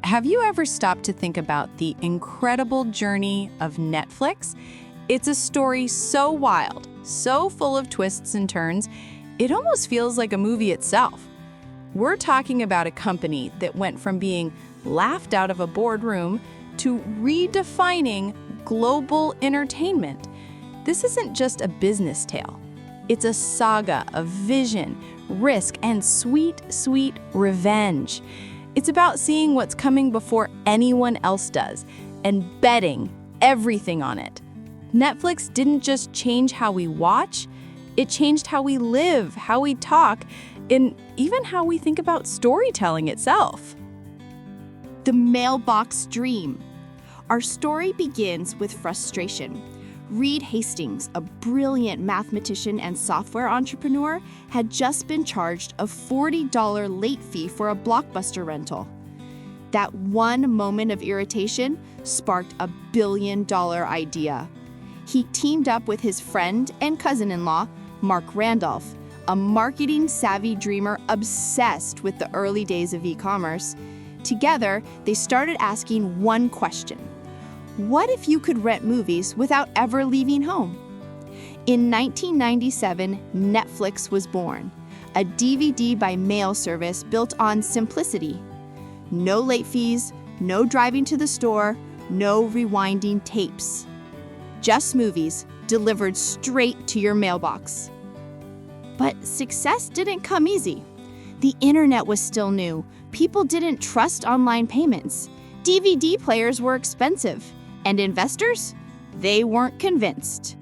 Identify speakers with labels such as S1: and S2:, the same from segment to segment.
S1: Have you ever stopped to think about the incredible journey of Netflix? It's a story so wild, so full of twists and turns, it almost feels like a movie itself. We're talking about a company that went from being laughed out of a boardroom to redefining global entertainment. This isn't just a business tale. It's a saga of vision, risk, and sweet, sweet revenge. It's about seeing what's coming before anyone else does and betting everything on it. Netflix didn't just change how we watch, it changed how we live, how we talk, and even how we think about storytelling itself.
S2: The Mailbox Dream. Our story begins with frustration. Reed Hastings, a brilliant mathematician and software entrepreneur, had just been charged a $40 late fee for a Blockbuster rental. That one moment of irritation sparked a billion-dollar idea. He teamed up with his friend and cousin-in-law, Mark Randolph, a marketing-savvy dreamer obsessed with the early days of e-commerce. Together, they started asking one question. What if you could rent movies without ever leaving home? In 1997, Netflix was born, a DVD by mail service built on simplicity. No late fees, no driving to the store, no rewinding tapes. Just movies delivered straight to your mailbox. But success didn't come easy. The internet was still new. People didn't trust online payments. DVD players were expensive. And investors? They weren't convinced.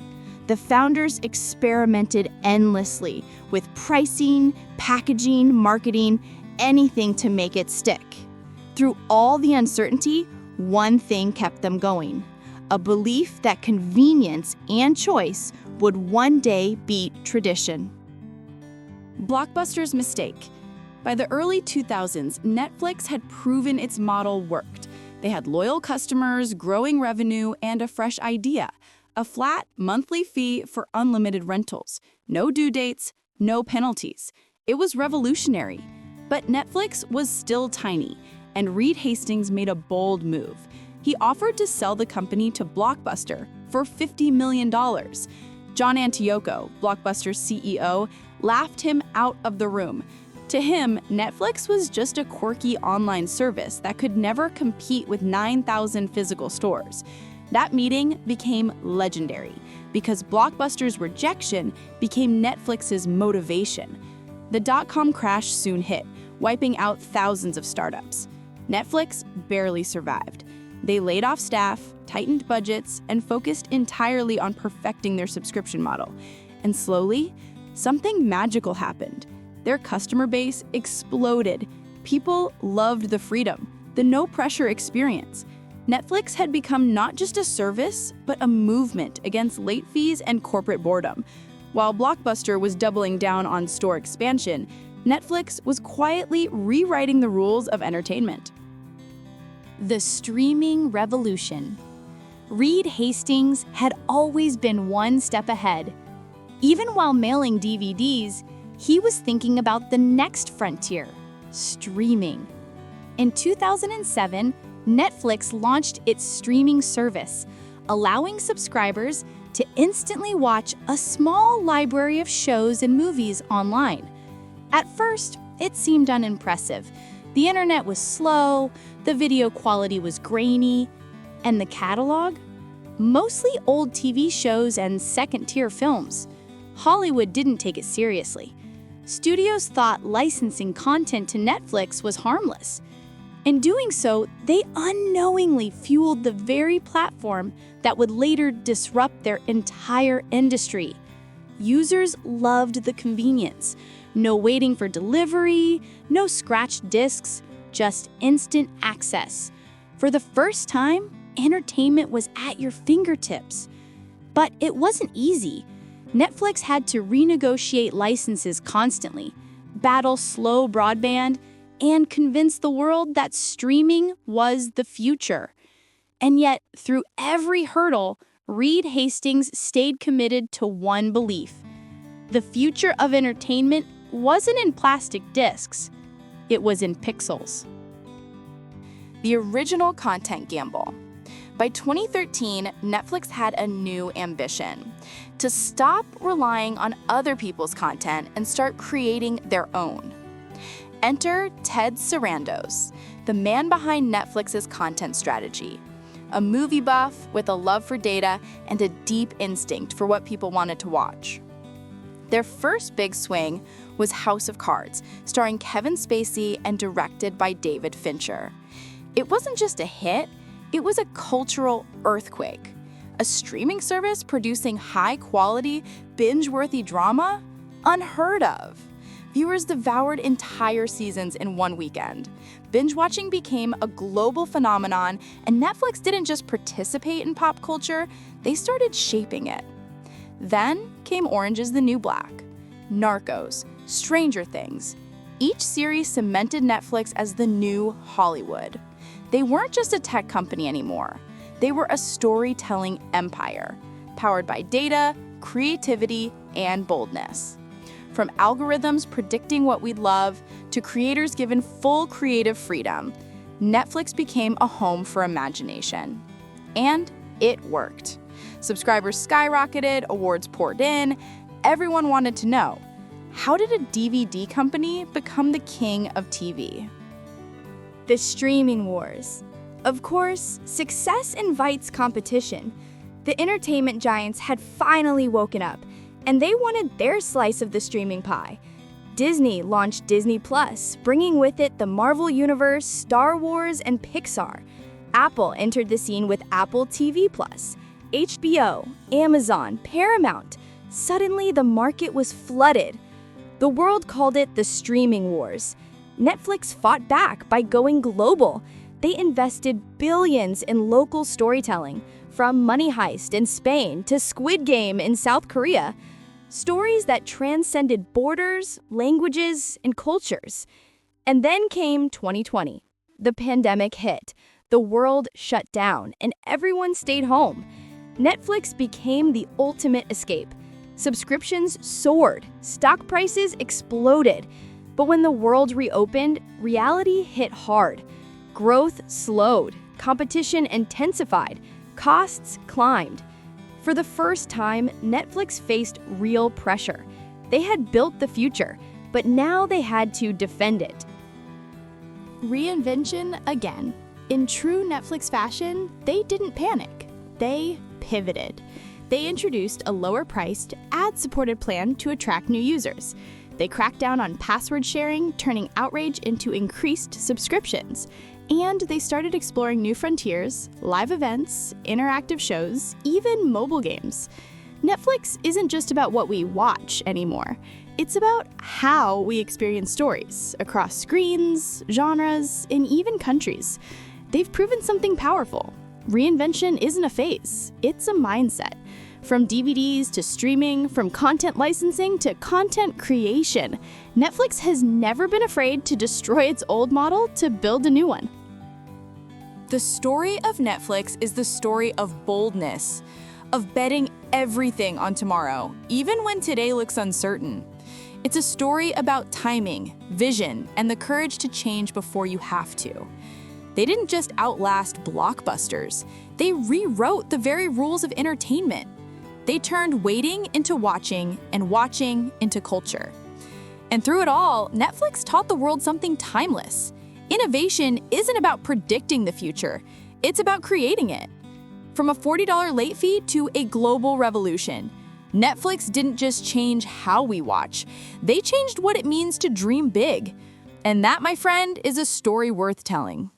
S2: The founders experimented endlessly with pricing, packaging, marketing, anything to make it stick. Through all the uncertainty, one thing kept them going: a belief that convenience and choice would one day beat tradition.
S3: Blockbuster's mistake. By the early 2000s, Netflix had proven its model worked. They had loyal customers, growing revenue, and a fresh idea: a flat monthly fee for unlimited rentals. No due dates, no penalties. It was revolutionary. But Netflix was still tiny, and Reed Hastings made a bold move. He offered to sell the company to Blockbuster for $50 million. John Antioco, Blockbuster's CEO, laughed him out of the room. To him, Netflix was just a quirky online service that could never compete with 9,000 physical stores. That meeting became legendary because Blockbuster's rejection became Netflix's motivation. The dot-com crash soon hit, wiping out thousands of startups. Netflix barely survived. They laid off staff, tightened budgets, and focused entirely on perfecting their subscription model. And slowly, something magical happened. Their customer base exploded. People loved the freedom, the no-pressure experience. Netflix had become not just a service, but a movement against late fees and corporate boredom. While Blockbuster was doubling down on store expansion, Netflix was quietly rewriting the rules of entertainment.
S2: The streaming revolution. Reed Hastings had always been one step ahead. Even while mailing DVDs, he was thinking about the next frontier: streaming. In 2007, Netflix launched its streaming service, allowing subscribers to instantly watch a small library of shows and movies online. At first, it seemed unimpressive. The internet was slow, the video quality was grainy, and the catalog? Mostly old TV shows and second-tier films. Hollywood didn't take it seriously. Studios thought licensing content to Netflix was harmless. In doing so, they unknowingly fueled the very platform that would later disrupt their entire industry. Users loved the convenience. No waiting for delivery, no scratched discs, just instant access. For the first time, entertainment was at your fingertips. But it wasn't easy. Netflix had to renegotiate licenses constantly, battle slow broadband, and convince the world that streaming was the future. And yet, through every hurdle, Reed Hastings stayed committed to one belief: the future of entertainment wasn't in plastic discs, it was in pixels.
S3: the original content gamble. By 2013, Netflix had a new ambition: to stop relying on other people's content and start creating their own. Enter Ted Sarandos, the man behind Netflix's content strategy, a movie buff with a love for data and a deep instinct for what people wanted to watch. Their first big swing was House of Cards, starring Kevin Spacey and directed by David Fincher. It wasn't just a hit, it was a cultural earthquake. A streaming service producing high-quality, binge-worthy drama? Unheard of. Viewers devoured entire seasons in one weekend. Binge-watching became a global phenomenon, and Netflix didn't just participate in pop culture, they started shaping it. Then came Orange is the New Black, Narcos, Stranger Things. Each series cemented Netflix as the new Hollywood. They weren't just a tech company anymore. They were a storytelling empire, powered by data, creativity, and boldness. From algorithms predicting what we'd love to creators given full creative freedom, Netflix became a home for imagination. And it worked. Subscribers skyrocketed, awards poured in. Everyone wanted to know, how did a DVD company become the king of TV?
S2: The streaming wars. Of course, success invites competition. The entertainment giants had finally woken up, and they wanted their slice of the streaming pie. Disney launched Disney Plus, bringing with it the Marvel Universe, Star Wars, and Pixar. Apple entered the scene with Apple TV Plus. HBO, Amazon, Paramount. Suddenly, the market was flooded. The world called it the streaming wars. Netflix fought back by going global. They invested billions in local storytelling, from Money Heist in Spain to Squid Game in South Korea. Stories that transcended borders, languages, and cultures. And then came 2020. The pandemic hit. The world shut down, and everyone stayed home. Netflix became the ultimate escape. Subscriptions soared, stock prices exploded. But when the world reopened, reality hit hard. Growth slowed, competition intensified, costs climbed. For the first time, Netflix faced real pressure. They had built the future, but now they had to defend it.
S3: Reinvention again. In true Netflix fashion, they didn't panic. They pivoted. They introduced a lower-priced, ad-supported plan to attract new users. They cracked down on password sharing, turning outrage into increased subscriptions. And they started exploring new frontiers, live events, interactive shows, even mobile games. Netflix isn't just about what we watch anymore. It's about how we experience stories across screens, genres, and even countries. They've proven something powerful. Reinvention isn't a phase, it's a mindset. From DVDs to streaming, from content licensing to content creation, Netflix has never been afraid to destroy its old model to build a new one. The story of Netflix is the story of boldness, of betting everything on tomorrow, even when today looks uncertain. It's a story about timing, vision, and the courage to change before you have to. They didn't just outlast blockbusters, they rewrote the very rules of entertainment. They turned waiting into watching and watching into culture. And through it all, Netflix taught the world something timeless. Innovation isn't about predicting the future, it's about creating it. From a $40 late fee to a global revolution, Netflix didn't just change how we watch, they changed what it means to dream big. And that, my friend, is a story worth telling.